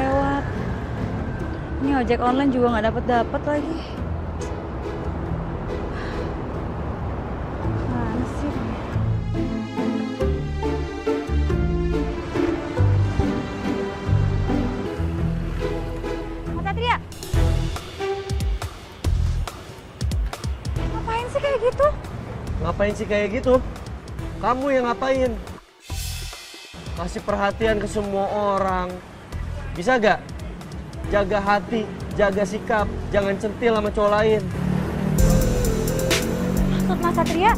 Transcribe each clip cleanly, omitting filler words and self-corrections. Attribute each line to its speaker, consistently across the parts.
Speaker 1: lewat. Ini ojek online juga nggak dapet lagi. Mana sih? Mas Satria, ngapain sih kayak gitu?
Speaker 2: Ngapain sih kayak gitu? Kamu yang ngapain? Kasih perhatian ke semua orang. Bisa gak? Jaga hati, jaga sikap, jangan centil sama cowok lain.
Speaker 1: Maksud Mas Satria,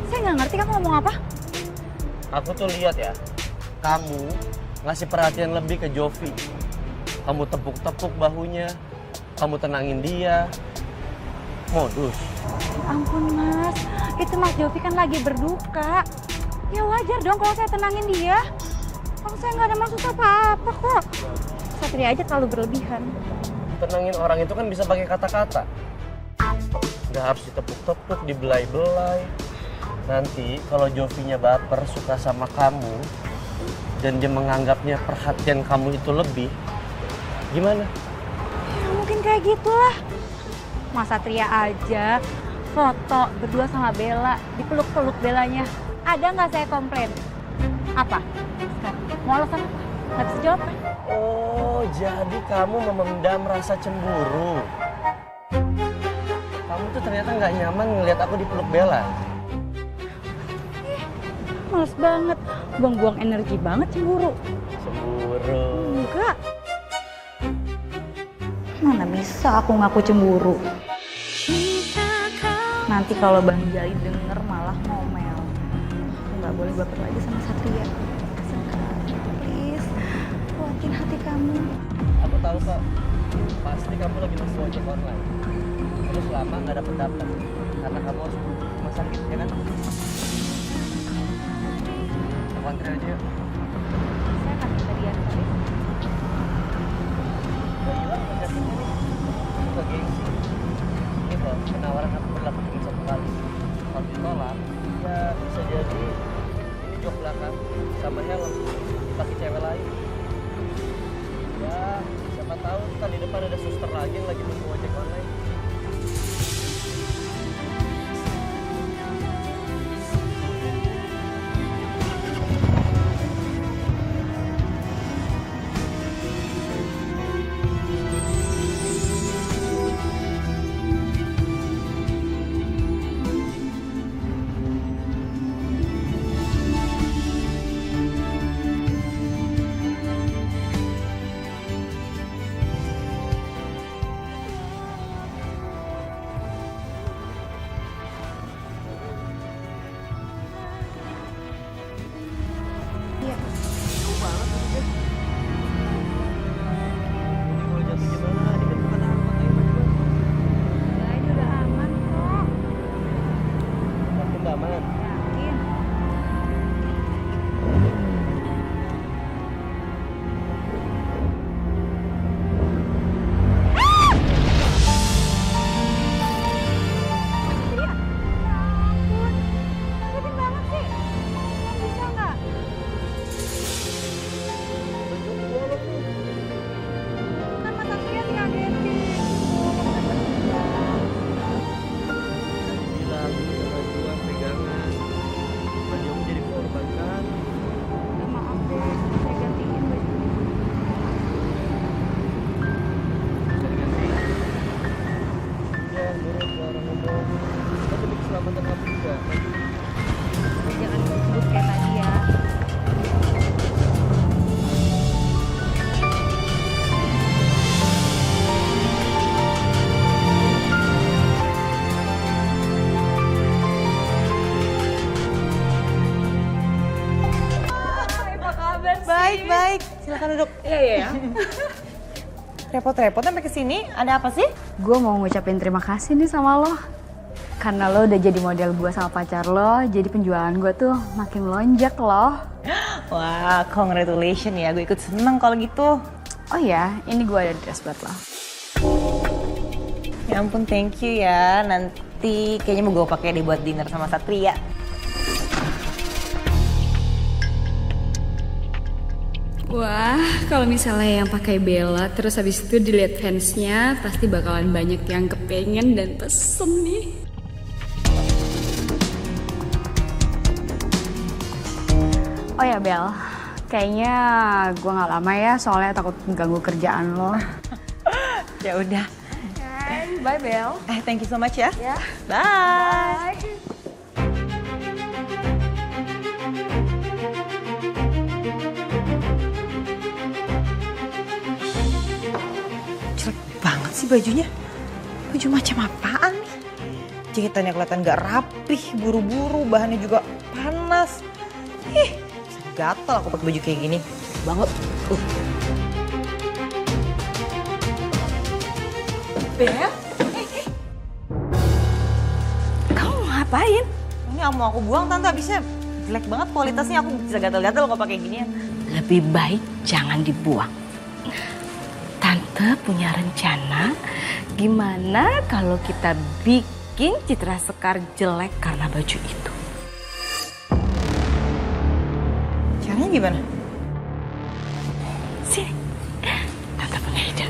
Speaker 1: saya nggak ngerti kamu ngomong apa.
Speaker 2: Aku tuh lihat ya, kamu ngasih perhatian lebih ke Jovi. Kamu tepuk-tepuk bahunya, kamu tenangin dia. Modus.
Speaker 1: Ampun Mas, itu Mas Jovi kan lagi berduka. Ya wajar dong kalau saya tenangin dia. Kalau saya nggak ada maksud apa-apa kok. Satria aja terlalu berlebihan.
Speaker 2: Tenangin orang itu kan bisa pakai kata-kata. Nggak harus ditepuk-tepuk, dibelai-belai. Nanti kalau Jovinya baper suka sama kamu dan dia menganggapnya perhatian kamu itu lebih, gimana?
Speaker 1: Ya mungkin kayak gitulah. Mas Satria aja foto berdua sama Bella, dipeluk-peluk Bellanya. Ada nggak saya komplain? Apa? Sekarang mau alasan apa? Nggak bisa jawab kan?
Speaker 2: Oh, jadi kamu memendam rasa cemburu. Kamu tuh ternyata nggak nyaman ngelihat aku dipeluk Bella.
Speaker 1: Males banget, buang-buang energi banget cemburu.
Speaker 2: Cemburu.
Speaker 1: Enggak. Mana bisa aku ngaku cemburu? Nanti kalau Bang Jali denger malah ngomel. Aku nggak boleh baper lagi sama Satria. Sekali, please, kuatin hati kamu.
Speaker 2: Aku tahu kok, pasti kamu lagi nunggu ojek online. Terus lama nggak dapet karena kamu harus ke rumah sakit, ya kan? Aku antri aja yuk.
Speaker 1: Saya akan minta diantar.
Speaker 2: Udah hilang pajaknya nih. Aku gak gengsi. Ini loh, penawaran aku berlaku cuma satu kali. Kalau ditolak, ya bisa jadi ini jok belakang sama helm dipakai cewek lain. Ya, siapa tahu kan di depan ada suster lagi yang lagi nunggu ojek online.
Speaker 1: Iya.
Speaker 2: Jauh banget tadi deh. Ini kalau jatuh gimana? Dikit bukan angkot ayo majuan.
Speaker 1: Ya, ini udah aman kok.
Speaker 2: Yakin nggak aman?
Speaker 1: Yakin. Satria, ya ampun. Ngagetin banget sih. Kamu bisa nggak?
Speaker 2: Baju bolong nih.
Speaker 1: Kan Mas Satria ngagetin.
Speaker 2: Bilang udah majuan pegangan. Baju aku jadi korban kan?
Speaker 1: Ya, maaf deh, saya gantiin bajunya.
Speaker 2: Bisa diganti. Ya, nurut ke orang ngomong. Kan demi keselamatan kamu juga.
Speaker 1: Ya, jangan sebut kayak tadi ya.
Speaker 3: Baik, baik. Silakan duduk.
Speaker 1: Iya, iya, ya.
Speaker 3: Repot-repot sampai kesini. Ada apa sih?
Speaker 1: Gue mau ngucapin terima kasih nih sama lo. Karena lo udah jadi model gue sama pacar lo, jadi penjualan gue tuh makin melonjak loh.
Speaker 3: Wah, congratulations ya. Gue ikut seneng kalau gitu.
Speaker 1: Oh ya, ini gue ada dress buat lo.
Speaker 3: Ya ampun, thank you ya. Nanti kayaknya mau gue pakai deh buat dinner sama Satria.
Speaker 4: Wah, kalau misalnya yang pakai Bella terus habis itu dilihat fansnya, pasti bakalan banyak yang kepengen dan pesen nih.
Speaker 1: Oh ya Bel, kayaknya gue nggak lama ya, soalnya takut mengganggu kerjaan lo.
Speaker 3: Ya udah.
Speaker 1: Bye Bel.
Speaker 3: Thank you so much ya.
Speaker 1: Ya.
Speaker 3: Bye. Jelek banget sih bajunya. Baju macam apaan nih? Jahitannya kelihatan gak rapih, buru-buru, bahannya juga panas. Gatel aku pakai baju kayak gini. Banget.
Speaker 1: Bel? Kamu ngapain?
Speaker 3: Ini mau aku buang tante, habisnya jelek banget kualitasnya, aku bisa gatel-gatel kalau pakai ginian.
Speaker 5: Lebih baik jangan dibuang. Tante punya rencana gimana kalau kita bikin Citra Sekar jelek karena baju itu.
Speaker 3: Caranya gimana?
Speaker 5: Sini, Tante punya ide.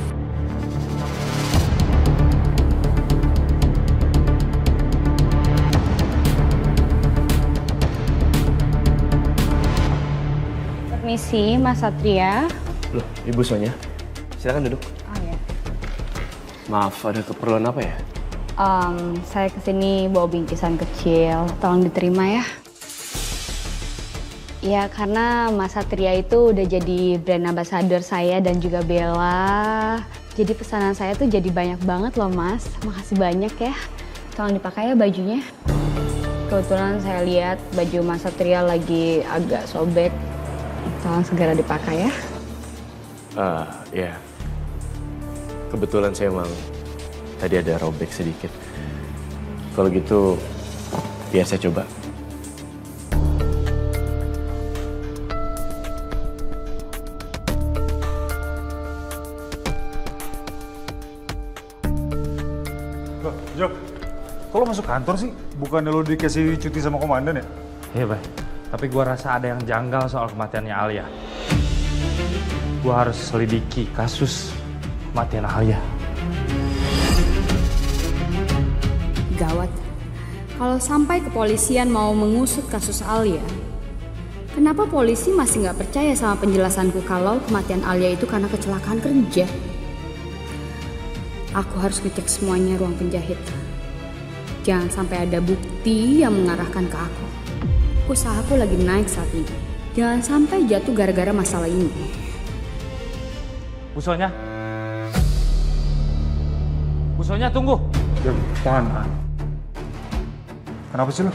Speaker 1: Permisi Mas Satria.
Speaker 6: Loh, Ibu Sonya. Silakan duduk.
Speaker 1: Oh ya.
Speaker 6: Maaf, ada keperluan apa ya?
Speaker 1: Saya kesini bawa bingkisan kecil, tolong diterima ya. Ya karena Mas Satria itu udah jadi brand ambassador saya dan juga Bella. Jadi pesanan saya tuh jadi banyak banget loh Mas. Makasih banyak ya. Tolong dipakai ya bajunya. Kebetulan saya lihat baju Mas Satria lagi agak sobek. Tolong segera dipakai ya.
Speaker 6: Ya. Kebetulan saya emang tadi ada robek sedikit. Kalau gitu, biar saya coba.
Speaker 7: Loh, Jo, kok lo masuk kantor sih? Bukannya lo dikasih cuti sama komandan ya?
Speaker 8: Iya, Bay. Tapi gua rasa ada yang janggal soal kematiannya Alia. Gua harus selidiki kasus kematian Alia.
Speaker 4: Gawat. Kalau sampai kepolisian mau mengusut kasus Alia, kenapa polisi masih nggak percaya sama penjelasanku kalau kematian Alia itu karena kecelakaan kerja? Aku harus ngecek semuanya ruang penjahit. Jangan sampai ada bukti yang mengarahkan ke aku. Usahaku lagi naik saat ini. Jangan sampai jatuh gara-gara masalah ini.
Speaker 8: Bu Sonya? Bu Sonya, tunggu!
Speaker 7: Ya, tahan. Kenapa sih lo?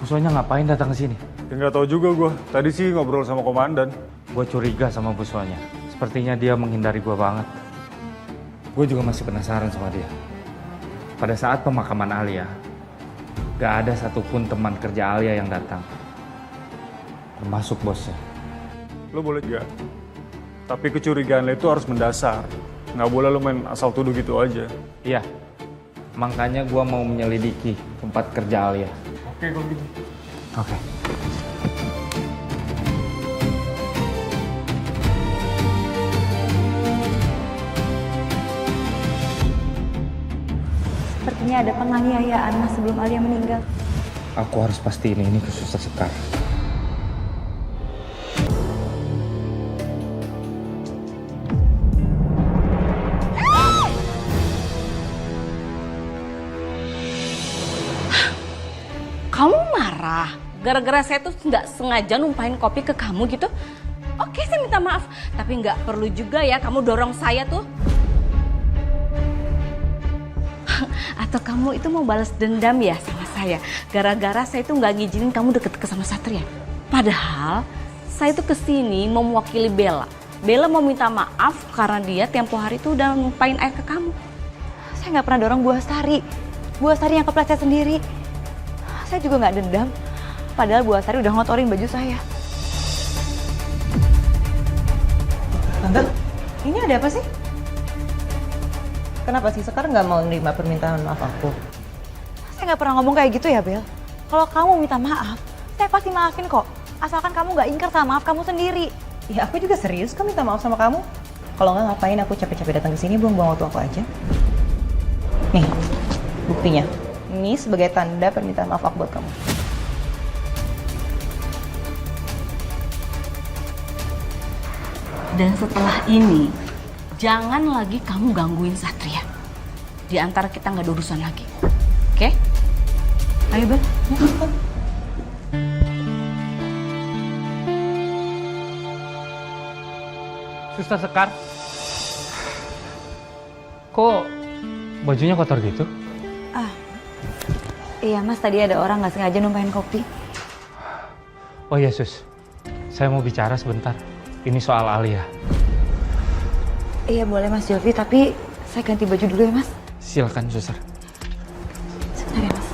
Speaker 8: Bu Sonya ngapain datang ke sini?
Speaker 7: Ya nggak tahu juga gue. Tadi sih ngobrol sama komandan.
Speaker 8: Gue curiga sama Bu Sonya. Sepertinya dia menghindari gue banget. Gue juga masih penasaran sama dia. Pada saat pemakaman Alia, gak ada satupun teman kerja Alia yang datang. Termasuk bosnya.
Speaker 7: Lo boleh juga. Tapi kecurigaan lo itu harus mendasar. Nggak boleh lo main asal tuduh gitu aja.
Speaker 8: Iya, makanya gue mau menyelidiki tempat kerja Alia.
Speaker 7: Oke, kalau gitu.
Speaker 8: Oke.
Speaker 1: Sepertinya ada penganiayaan Mas sebelum Alia meninggal.
Speaker 8: Aku harus pastiin ini Suster Sekar.
Speaker 5: Kamu marah gara-gara saya tuh nggak sengaja numpahin kopi ke kamu gitu? Oke, saya minta maaf, tapi nggak perlu juga ya kamu dorong saya tuh. Atau kamu itu mau balas dendam ya sama saya gara-gara saya itu nggak ngizinin kamu deket-deket sama Satria? Padahal saya tuh kesini mau mewakili Bella. Bella mau minta maaf karena dia tempo hari itu udah numpahin air ke kamu.
Speaker 1: Saya nggak pernah dorong Bu Astari. Bu Astari yang kepleset sendiri. Saya juga nggak dendam. Padahal Bu Astari udah ngotorin baju saya.
Speaker 3: Tante, ini ada apa sih? Kenapa sih Sekar nggak mau nerima permintaan maaf aku?
Speaker 1: Saya nggak pernah ngomong kayak gitu ya Bel. Kalau kamu minta maaf, saya pasti maafin kok. Asalkan kamu nggak ingkar sama maaf kamu sendiri.
Speaker 3: Ya aku juga serius kok minta maaf sama kamu. Kalau nggak ngapain aku capek-capek datang ke sini buang-buang waktu aku aja. Nih, buktinya. Ini sebagai tanda permintaan maaf aku buat kamu.
Speaker 5: Dan setelah ini, jangan lagi kamu gangguin Satria. Di antara kita nggak ada urusan lagi. Oke? Ayo, Bel.
Speaker 8: Suster Sekar, kok bajunya kotor gitu?
Speaker 1: Iya mas, tadi ada orang nggak sengaja numpahin kopi.
Speaker 8: Oh iya Sus, saya mau bicara sebentar. Ini soal Alia.
Speaker 1: Iya boleh mas Julfi, tapi saya ganti baju dulu ya mas.
Speaker 8: Silakan Suster.
Speaker 1: Sebentar ya mas.